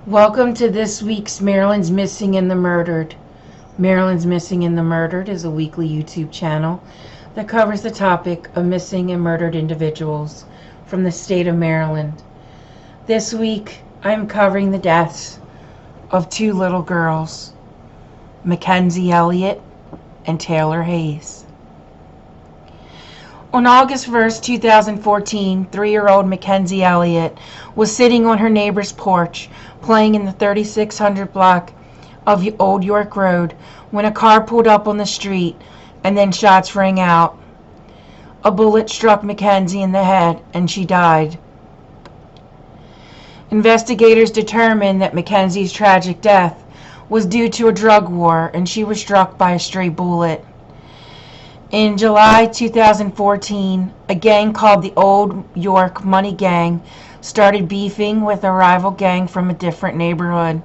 Welcome to this week's Maryland's Missing and the Murdered. Maryland's Missing and the Murdered is a weekly YouTube channel that covers the topic of missing and murdered individuals from the state of Maryland. This week, I am covering the deaths of two little girls, McKenzie Elliott and Taylor Hayes. On August 1st, 2014, 3-year-old McKenzie Elliott was sitting on her neighbor's porch playing in the 3600 block of Old York Road when a car pulled up on the street and then shots rang out. A bullet struck McKenzie in the head and she died. Investigators determined that McKenzie's tragic death was due to a drug war and she was struck by a stray bullet. In July 2014, a gang called the Old York Money Gang started beefing with a rival gang from a different neighborhood.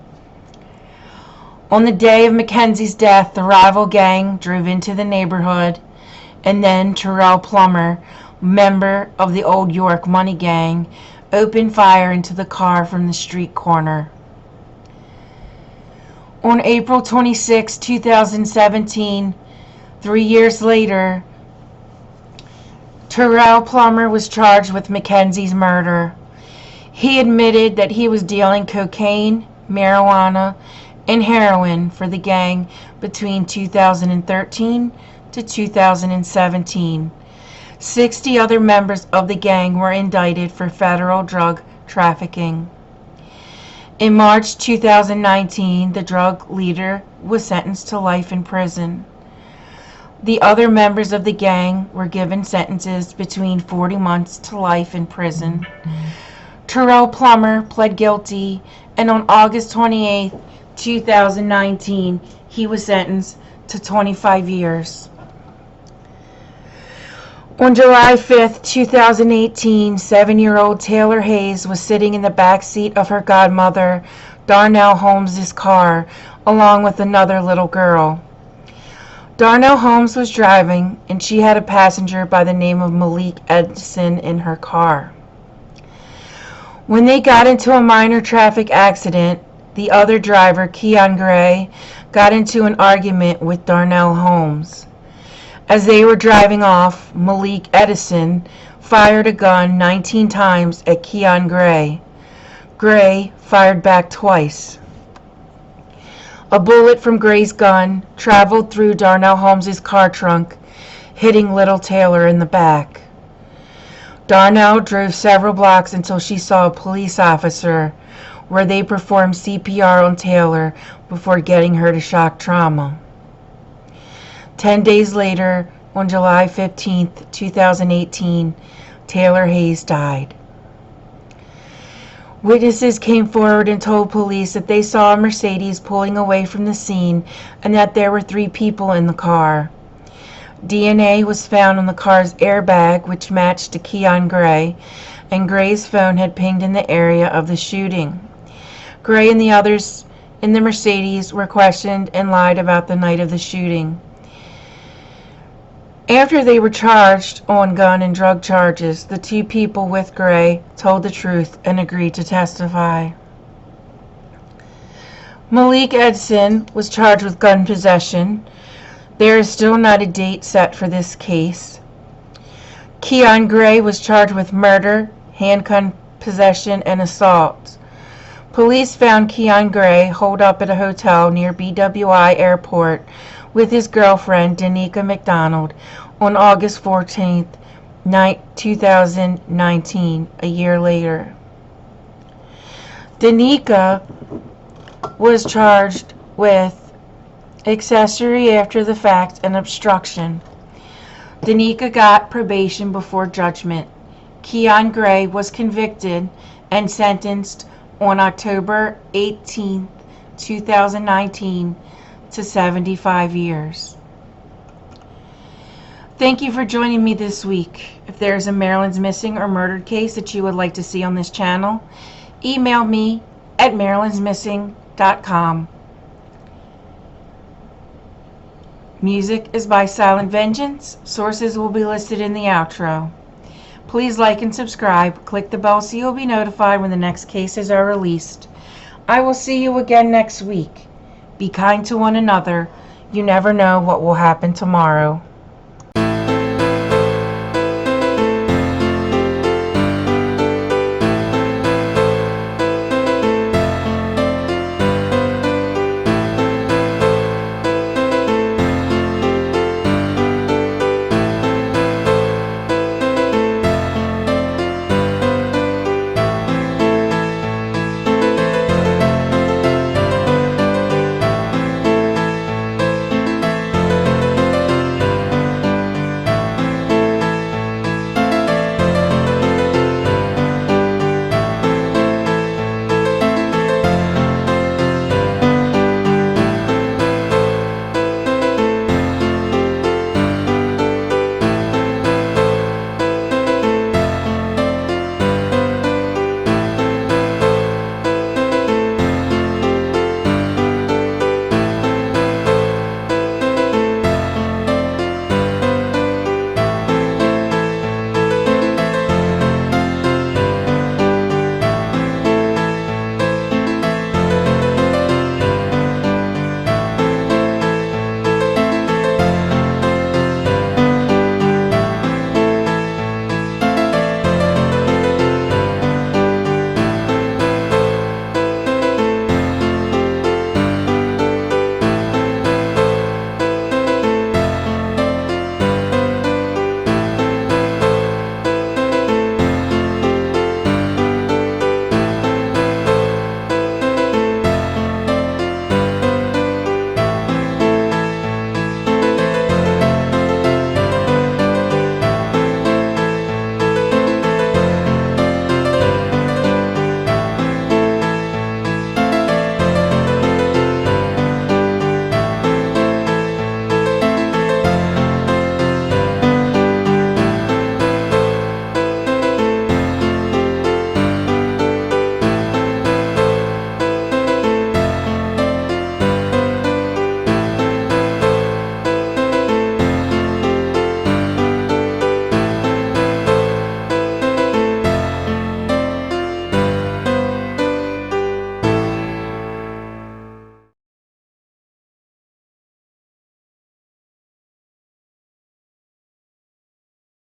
On the day of McKenzie's death, the rival gang drove into the neighborhood, and then Terrell Plummer, member of the Old York Money Gang, opened fire into the car from the street corner. On April 26, 2017, 3 years later, Terrell Plummer was charged with McKenzie's murder. He admitted that he was dealing cocaine, marijuana, and heroin for the gang between 2013 to 2017. 60 other members of the gang were indicted for federal drug trafficking. In March 2019, the drug leader was sentenced to life in prison. The other members of the gang were given sentences between 40 months to life in prison. Terrell Plummer pled guilty, and on August 28, 2019, he was sentenced to 25 years. On July 5, 2018, 7-year-old Taylor Hayes was sitting in the back seat of her godmother, Darnell Holmes' car, along with another little girl. Darnell Holmes was driving, and she had a passenger by the name of Malik Edson in her car. When they got into a minor traffic accident, the other driver, Keon Gray, got into an argument with Darnell Holmes. As they were driving off, Malik Edison fired a gun 19 times at Keon Gray. Gray fired back twice. A bullet from Gray's gun traveled through Darnell Holmes' car trunk, hitting little Taylor in the back. Darnell drove several blocks until she saw a police officer, where they performed CPR on Taylor before getting her to shock trauma. 10 days later, on July 15, 2018, Taylor Hayes died. Witnesses came forward and told police that they saw a Mercedes pulling away from the scene and that there were 3 people in the car. DNA was found on the car's airbag, which matched to Keon Gray, and Gray's phone had pinged in the area of the shooting. Gray and the others in the Mercedes were questioned and lied about the night of the shooting. After they were charged on gun and drug charges, the 2 people with Gray told the truth and agreed to testify. Malik Edson was charged with gun possession. There is still not a date set for this case. Keon Gray was charged with murder, handgun possession, and assault. Police found Keon Gray holed up at a hotel near BWI Airport with his girlfriend, Danica McDonald, on August 14, 2019, a year later. Danica was charged with accessory after the fact and obstruction. Danica got probation before judgment. Keon Gray was convicted and sentenced on October 18, 2019, to 75 years. Thank you for joining me this week. If there is a Maryland's Missing or Murdered case that you would like to see on this channel, email me at marylandsmissing.com. Music is by Silent Vengeance. Sources will be listed in the outro. Please like and subscribe. Click the bell so you'll be notified when the next cases are released. I will see you again next week. Be kind to one another. You never know what will happen tomorrow.